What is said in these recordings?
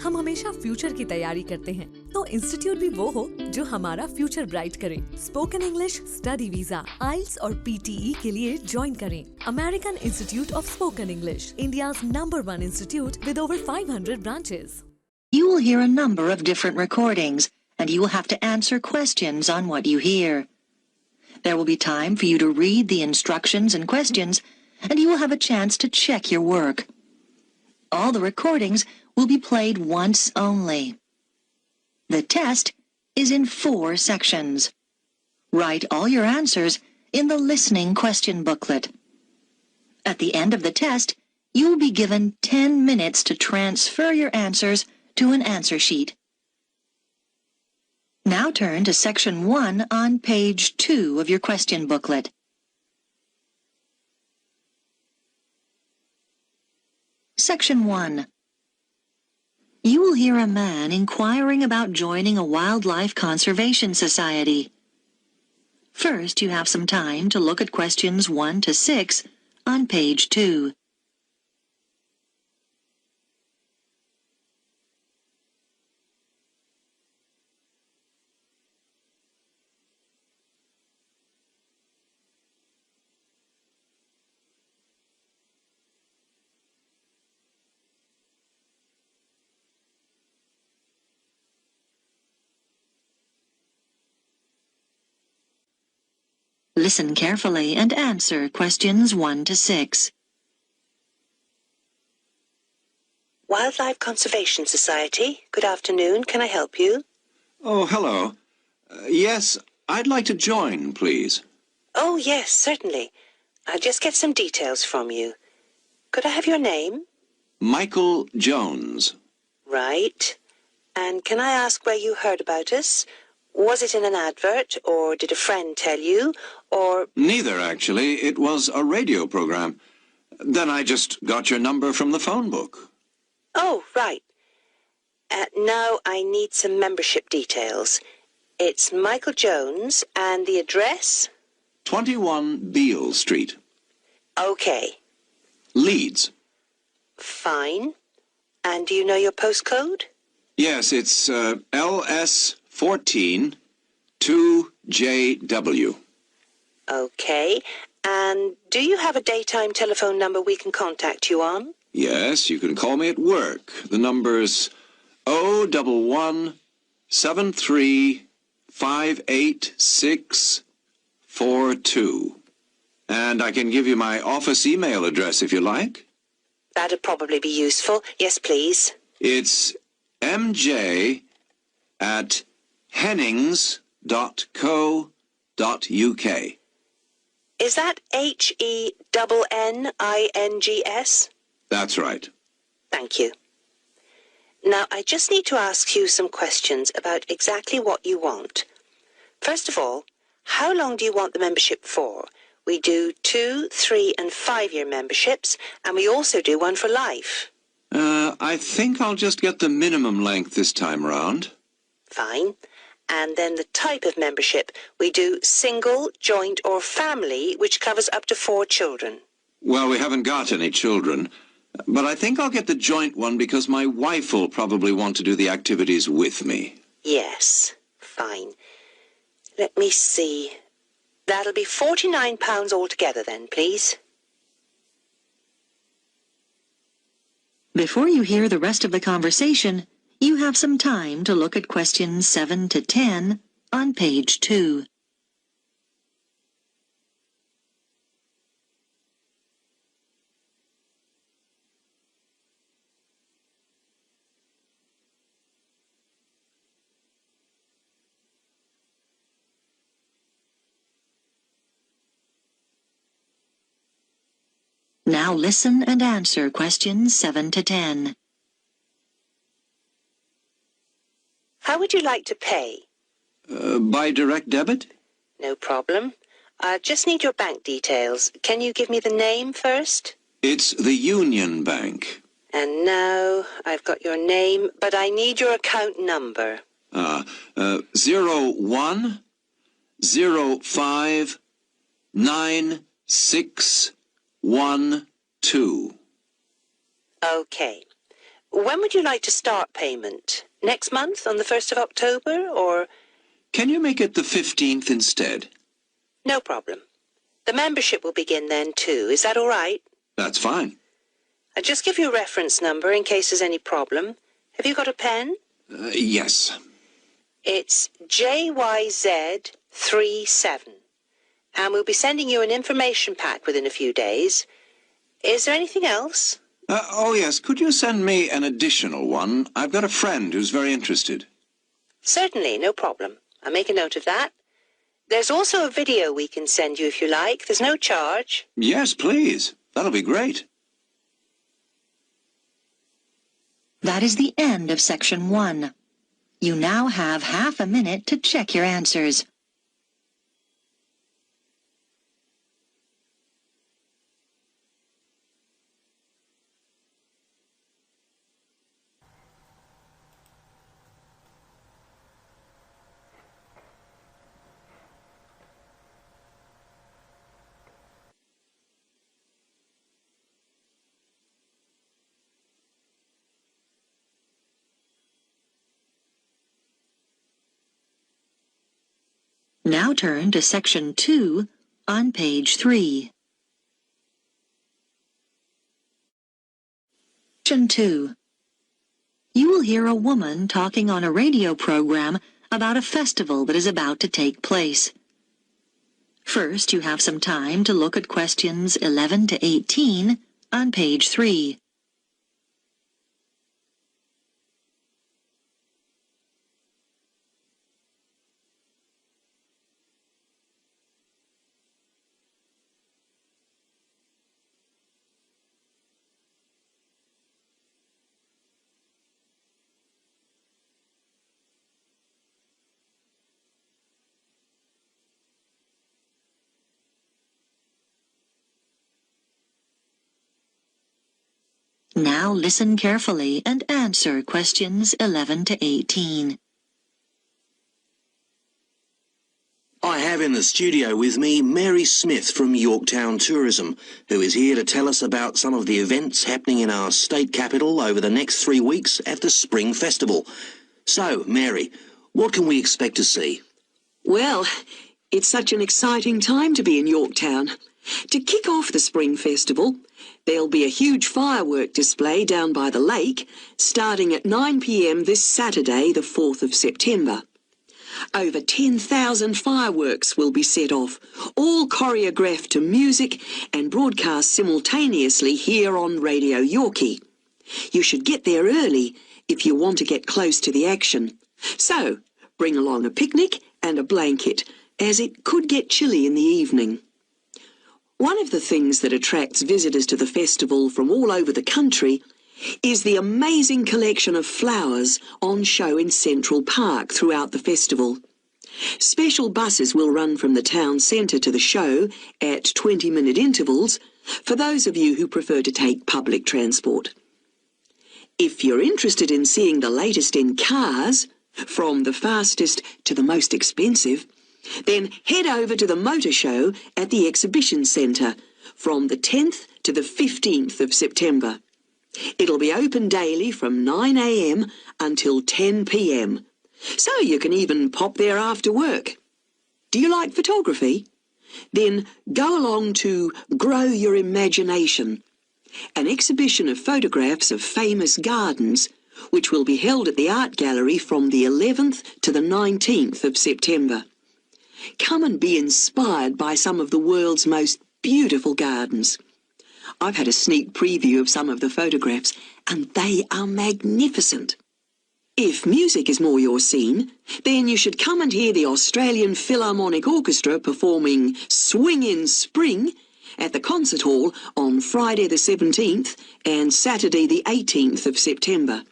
हम हमेशा फ्यूचर की तैयारी करते हैं, तो इंस्टीट्यूट भी वो हो जो हमारा फ्यूचर ब्राइट करे। स्पोकन इंग्लिश स्टडी वीजा, आइल्स और PTE के लिए ज्वाइन करें। American institute of spoken English, India's #1 institute with over 500 branches. You will hear a number of different recordings, and you will have to answer questions on what you hear. There will be time for you to read the instructions and questions, and you will have a chance to check your work. All the recordings will be played once only. The test is in 4 sections. Write all your answers in the listening question booklet. At the end of the test, you will be given 10 minutes to transfer your answers to an answer sheet. Now turn to Section 1 on page 2 of your question booklet. Section 1. You will hear a man inquiring about joining a wildlife conservation society. First, you have some time to look at questions 1 to 6 on page 2. Listen carefully and answer questions 1 to 6. Wildlife Conservation Society. Good afternoon. Can I help you? Oh, hello. Yes, I'd like to join, please. Oh, yes, certainly. I'll just get some details from you. Could I have your name? Michael Jones. Right. And can I ask where you heard about us? Was it in an advert, or did a friend tell you, or... Neither, actually. It was a radio program. Then I just got your number from the phone book. Oh, right. Now I need some membership details. It's Michael Jones, and the address? 21 Beale Street. Okay. Leeds. Fine. And do you know your postcode? Yes, it's LS14 2JW. Okay. And do you have a daytime telephone number we can contact you on? Yes, you can call me at work. The number's 011-73-586-42. And I can give you my office email address if you like. That'd probably be useful. Yes, please. It's mj@hennings.co.uk. Is that HENNINGS? That's right. Thank you. Now, I just need to ask you some questions about exactly what you want. First of all, how long do you want the membership for? We do 2, 3, and 5-year memberships, and we also do one for life. I think I'll just get the minimum length this time round. Fine. And then the type of membership, we do single, joint, or family, which covers up to 4 children. Well, we haven't got any children, but I think I'll get the joint one because my wife will probably want to do the activities with me. Yes. Fine. Let me see. That'll be £49 altogether then, please. Before you hear the rest of the conversation, you have some time to look at questions 7 to 10 on page 2. Now listen and answer questions 7 to 10. How would you like to pay? By direct debit? No problem. I just need your bank details. Can you give me the name first? It's the Union Bank. And now I've got your name, but I need your account number. 01059612. Okay. when would you like to start payment? Next month, on the 1st of October, or...? Can you make it the 15th instead? No problem. The membership will begin then too. Is that all right? That's fine. I'll just give you a reference number in case there's any problem. Have you got a pen? Yes. It's JYZ37. And we'll be sending you an information pack within a few days. Is there anything else? Oh, yes. Could you send me an additional one? I've got a friend who's very interested. Certainly, no problem. I'll make a note of that. There's also a video we can send you if you like. There's no charge. Yes, please. That'll be great. That is the end of section 1. You now have half a minute to check your answers. Now turn to section 2 on page 3. Section 2. You will hear a woman talking on a radio program about a festival that is about to take place. First, you have some time to look at questions 11 to 18 on page 3. Now listen carefully and answer questions 11 to 18. I have in the studio with me Mary Smith from Yorktown Tourism, who is here to tell us about some of the events happening in our state capital over the next 3 weeks at the Spring Festival. So, Mary, what can we expect to see? Well, it's such an exciting time to be in Yorktown. To kick off the Spring Festival, there'll be a huge firework display down by the lake, starting at 9 p.m. this Saturday, the 4th of September. Over 10,000 fireworks will be set off, all choreographed to music and broadcast simultaneously here on Radio Yorkie. You should get there early if you want to get close to the action. So, bring along a picnic and a blanket, as it could get chilly in the evening. One of the things that attracts visitors to the festival from all over the country is the amazing collection of flowers on show in Central Park throughout the festival. Special buses will run from the town centre to the show at 20-minute intervals for those of you who prefer to take public transport. If you're interested in seeing the latest in cars, from the fastest to the most expensive, then head over to the motor show at the Exhibition Centre from the 10th to the 15th of September. It'll be open daily from 9 a.m. until 10 p.m. So you can even pop there after work. Do you like photography? Then go along to Grow Your Imagination, an exhibition of photographs of famous gardens, which will be held at the Art Gallery from the 11th to the 19th of September. Come and be inspired by some of the world's most beautiful gardens. I've had a sneak preview of some of the photographs, and they are magnificent. If music is more your scene, then you should come and hear the Australian Philharmonic Orchestra performing Swing in Spring at the Concert Hall on Friday the 17th and Saturday the 18th of September.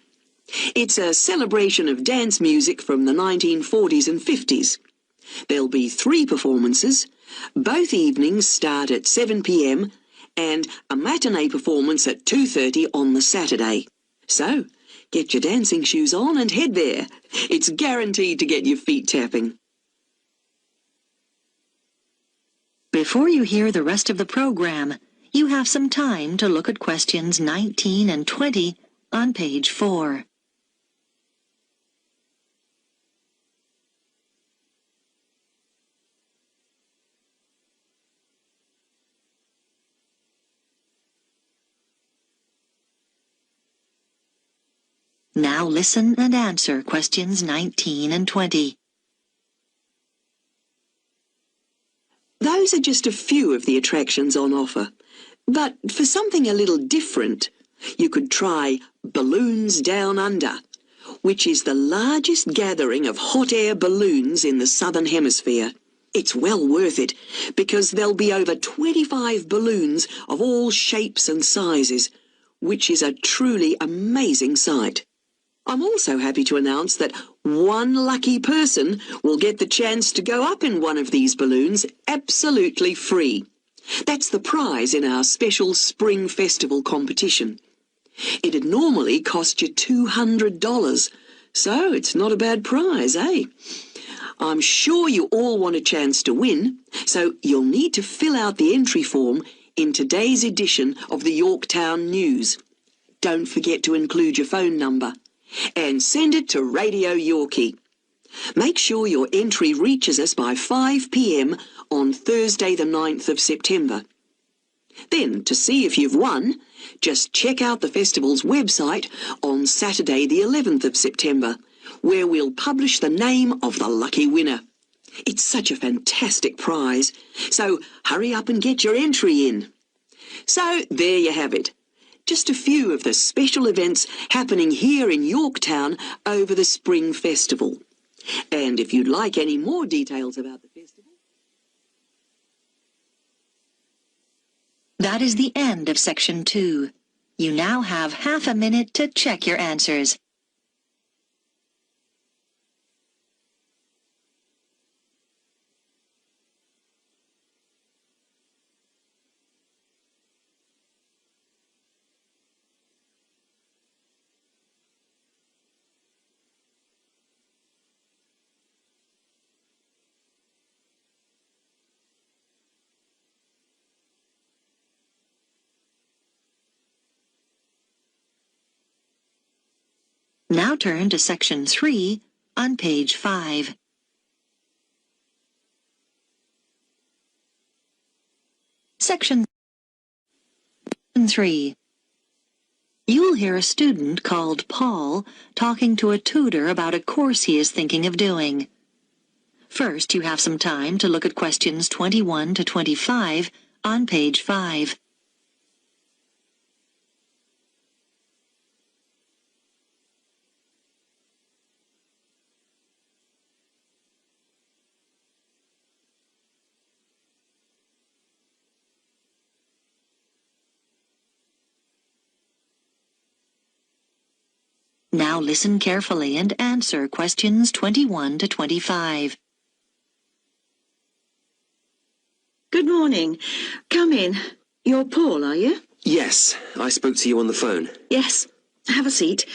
It's a celebration of dance music from the 1940s and 50s. There'll be 3 performances. Both evenings start at 7 p.m. and a matinee performance at 2:30 on the Saturday. So, get your dancing shoes on and head there. It's guaranteed to get your feet tapping. Before you hear the rest of the program, you have some time to look at questions 19 and 20 on page 4. Now listen and answer questions 19 and 20. Those are just a few of the attractions on offer. But for something a little different, you could try Balloons Down Under, which is the largest gathering of hot air balloons in the Southern Hemisphere. It's well worth it, because there'll be over 25 balloons of all shapes and sizes, which is a truly amazing sight. I'm also happy to announce that one lucky person will get the chance to go up in one of these balloons absolutely free. That's the prize in our special Spring Festival competition. It'd normally cost you $200, so it's not a bad prize, eh? I'm sure you all want a chance to win, so you'll need to fill out the entry form in today's edition of the Yorktown News. Don't forget to include your phone number. And send it to Radio Yorkie. Make sure your entry reaches us by 5 p.m. on Thursday the 9th of September. Then, to see if you've won, just check out the festival's website on Saturday the 11th of September, where we'll publish the name of the lucky winner. It's such a fantastic prize, so hurry up and get your entry in. So, there you have it. Just a few of the special events happening here in Yorktown over the Spring Festival. And if you'd like any more details about the festival... That is the end of section 2. You now have half a minute to check your answers. Now turn to section 3 on page 5. Section 3. You'll hear a student called Paul talking to a tutor about a course he is thinking of doing. First, you have some time to look at questions 21 to 25 on page 5. Now listen carefully and answer questions 21 to 25. Good morning. Come in. You're Paul, are you? Yes, I spoke to you on the phone. Yes. Have a seat.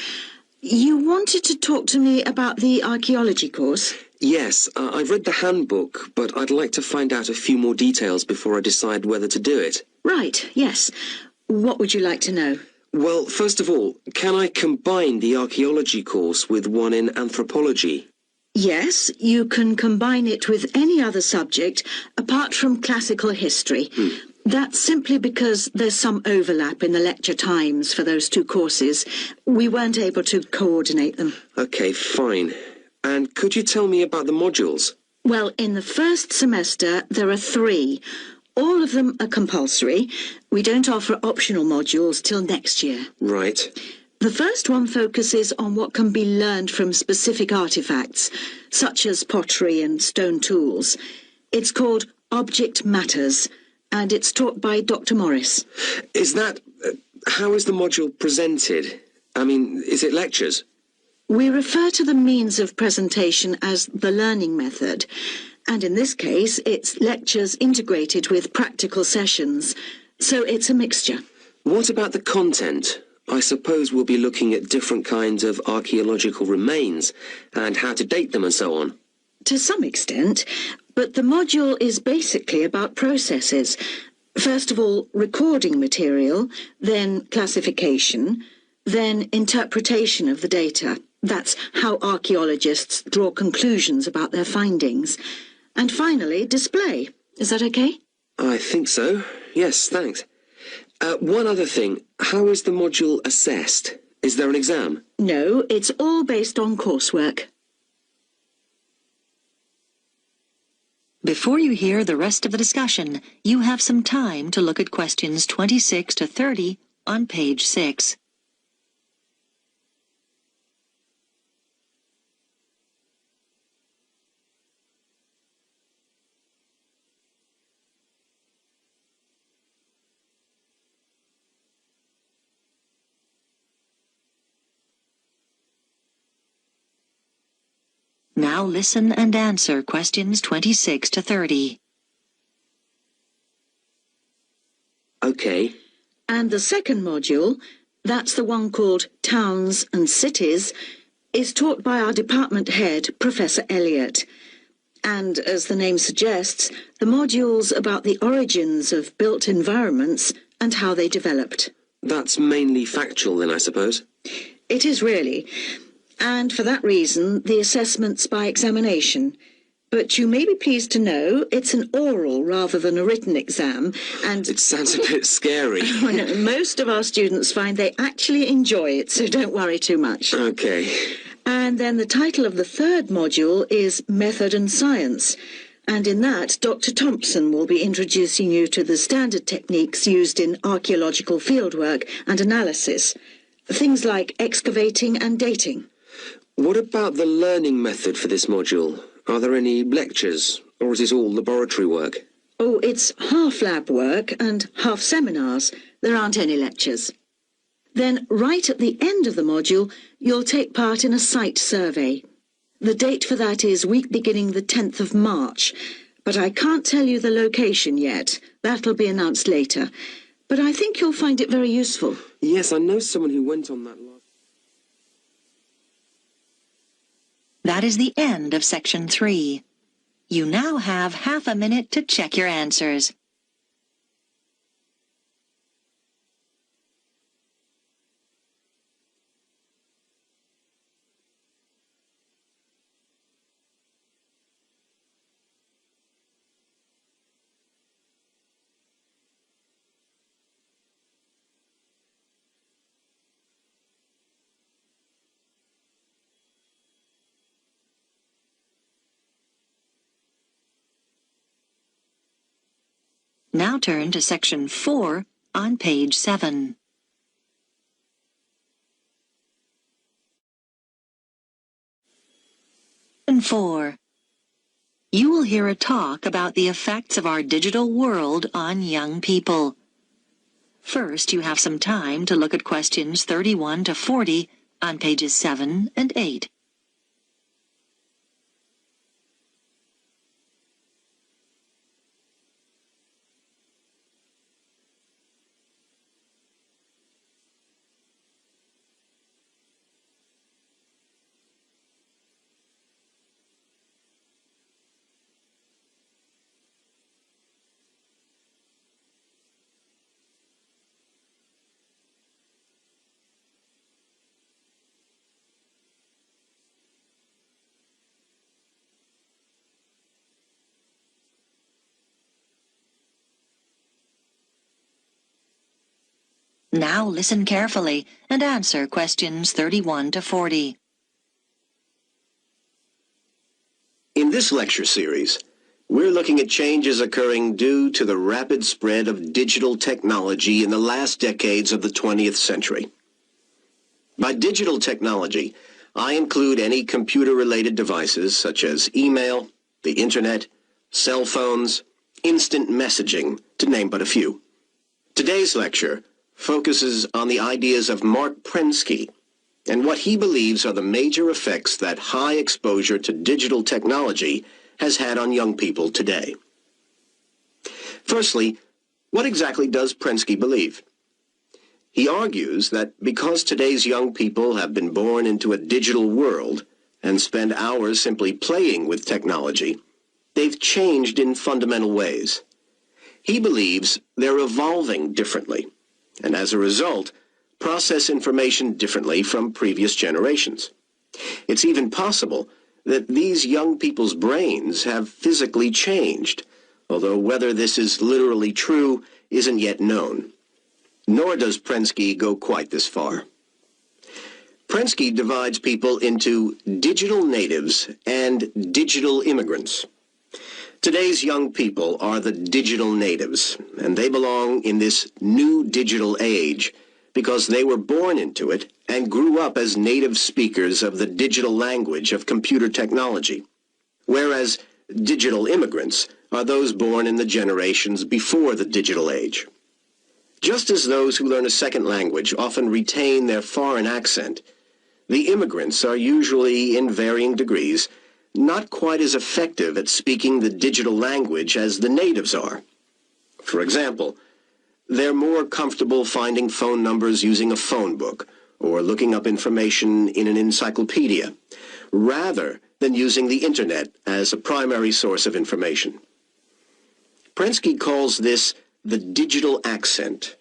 You wanted to talk to me about the archaeology course? Yes, I've read the handbook, but I'd like to find out a few more details before I decide whether to do it. Right, yes. What would you like to know? Well, first of all, can I combine the archaeology course with one in anthropology? Yes, you can combine it with any other subject apart from classical history. That's simply because there's some overlap in the lecture times for those two courses. We weren't able to coordinate them. Okay, fine. And could you tell me about the modules? Well, in the first semester, there are 3. All of them are compulsory. We don't offer optional modules till next year. Right. The first one focuses on what can be learned from specific artifacts, such as pottery and stone tools. It's called Object Matters, and it's taught by Dr. Morris. Is that... how is the module presented? I mean, is it lectures? We refer to the means of presentation as the learning method, and in this case, it's lectures integrated with practical sessions, so it's a mixture. What about the content? I suppose we'll be looking at different kinds of archaeological remains and how to date them and so on. To some extent, but the module is basically about processes. First of all, recording material, then classification, Then interpretation of the data. That's how archaeologists draw conclusions about their findings. And finally, display. Is that okay? I think so. Yes, thanks. One other thing. How is the module assessed? Is there an exam? No, it's all based on coursework. Before you hear the rest of the discussion, you have some time to look at questions 26 to 30 on page 6. Now listen and answer questions 26 to 30. Okay. And the second module, that's the one called Towns and Cities, is taught by our department head, Professor Elliott. And as the name suggests, the module's about the origins of built environments and how they developed. That's mainly factual then, I suppose. It is really. And for that reason, the assessment's by examination. But you may be pleased to know it's an oral rather than a written exam, and... It sounds a bit scary. Oh, no, most of our students find they actually enjoy it, so don't worry too much. Okay. And then the title of the third module is Method and Science. And in that, Dr. Thompson will be introducing you to the standard techniques used in archaeological fieldwork and analysis. Things like excavating and dating. What about the learning method for this module? Are there any lectures, or is it all laboratory work? Oh, it's half lab work and half seminars. There aren't any lectures. Then, right at the end of the module, you'll take part in a site survey. The date for that is week beginning the 10th of March, but I can't tell you the location yet. That'll be announced later. But I think you'll find it very useful. Yes, I know someone who went on that last... That is the end of section 3. You now have half a minute to check your answers. Now turn to section 4 on page 7. Section 4. You will hear a talk about the effects of our digital world on young people. First, you have some time to look at questions 31 to 40 on pages 7 and 8. Now listen carefully and answer questions 31 to 40. In this lecture series, we're looking at changes occurring due to the rapid spread of digital technology in the last decades of the 20th century. By digital technology, I include any computer-related devices such as email, the internet, cell phones, instant messaging, to name but a few. Today's lecture focuses on the ideas of Mark Prensky and what he believes are the major effects that high exposure to digital technology has had on young people today. Firstly, what exactly does Prensky believe? He argues that because today's young people have been born into a digital world and spend hours simply playing with technology, they've changed in fundamental ways. He believes they're evolving differently, and as a result, process information differently from previous generations. It's even possible that these young people's brains have physically changed, although whether this is literally true isn't yet known. Nor does Prensky go quite this far. Prensky divides people into digital natives and digital immigrants. Today's young people are the digital natives, and they belong in this new digital age because they were born into it and grew up as native speakers of the digital language of computer technology, whereas digital immigrants are those born in the generations before the digital age. Just as those who learn a second language often retain their foreign accent, the immigrants are usually, in varying degrees, not quite as effective at speaking the digital language as the natives are. For example, they're more comfortable finding phone numbers using a phone book or looking up information in an encyclopedia, rather than using the internet as a primary source of information. Prensky calls this the digital accent.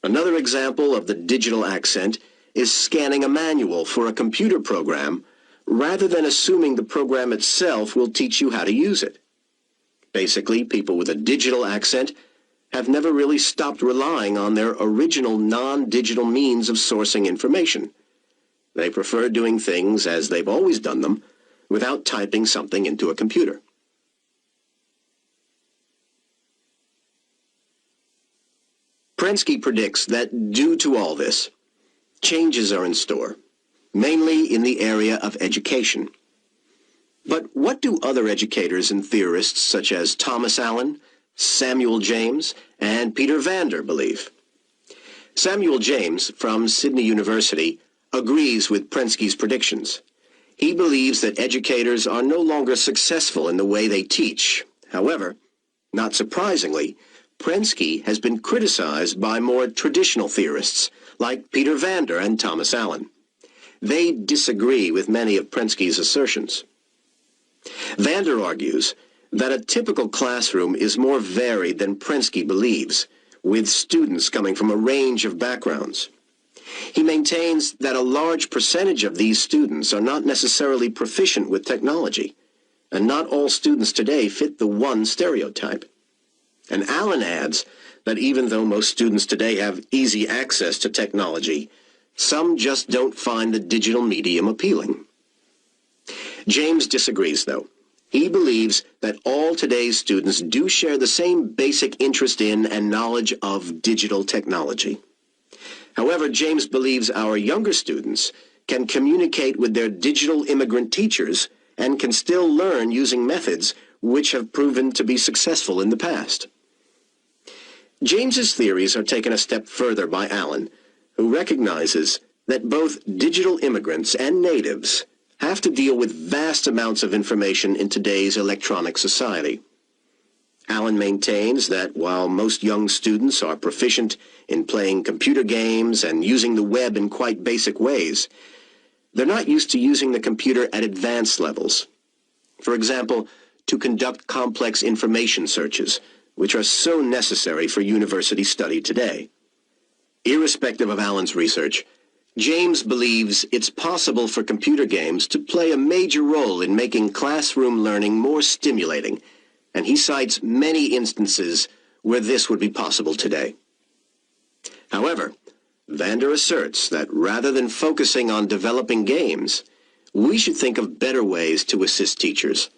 Another example of the digital accent is scanning a manual for a computer program rather than assuming the program itself will teach you how to use it. Basically, people with a digital accent have never really stopped relying on their original non-digital means of sourcing information. They prefer doing things as they've always done them without typing something into a computer. Prensky predicts that due to all this, changes are in store, mainly in the area of education. But what do other educators and theorists such as Thomas Allen, Samuel James, and Peter Vander believe? Samuel James, from Sydney University, agrees with Prensky's predictions. He believes that educators are no longer successful in the way they teach. However, not surprisingly, Prensky has been criticized by more traditional theorists like Peter Vander and Thomas Allen. They disagree with many of Prensky's assertions. Vander argues that a typical classroom is more varied than Prensky believes, with students coming from a range of backgrounds. He maintains that a large percentage of these students are not necessarily proficient with technology, and not all students today fit the one stereotype. And Allen adds that even though most students today have easy access to technology, some just don't find the digital medium appealing. James disagrees, though. He believes that all today's students do share the same basic interest in and knowledge of digital technology. However, James believes our younger students can communicate with their digital immigrant teachers and can still learn using methods which have proven to be successful in the past. James's theories are taken a step further by Allen, who recognizes that both digital immigrants and natives have to deal with vast amounts of information in today's electronic society. Allen maintains that while most young students are proficient in playing computer games and using the web in quite basic ways, they're not used to using the computer at advanced levels. For example, to conduct complex information searches, which are so necessary for university study today. Irrespective of Allen's research, James believes it's possible for computer games to play a major role in making classroom learning more stimulating, and he cites many instances where this would be possible today. However, Vander asserts that rather than focusing on developing games, we should think of better ways to assist teachers,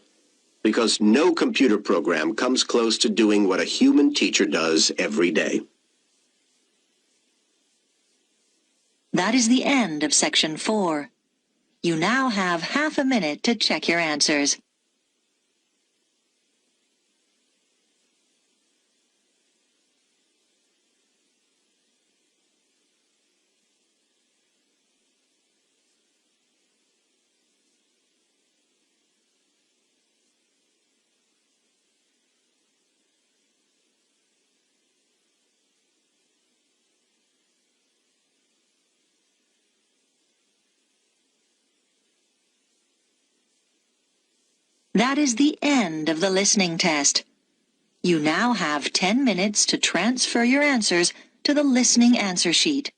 because no computer program comes close to doing what a human teacher does every day. That is the end of Section 4. You now have half a minute to check your answers. That is the end of the listening test. You now have 10 minutes to transfer your answers to the listening answer sheet.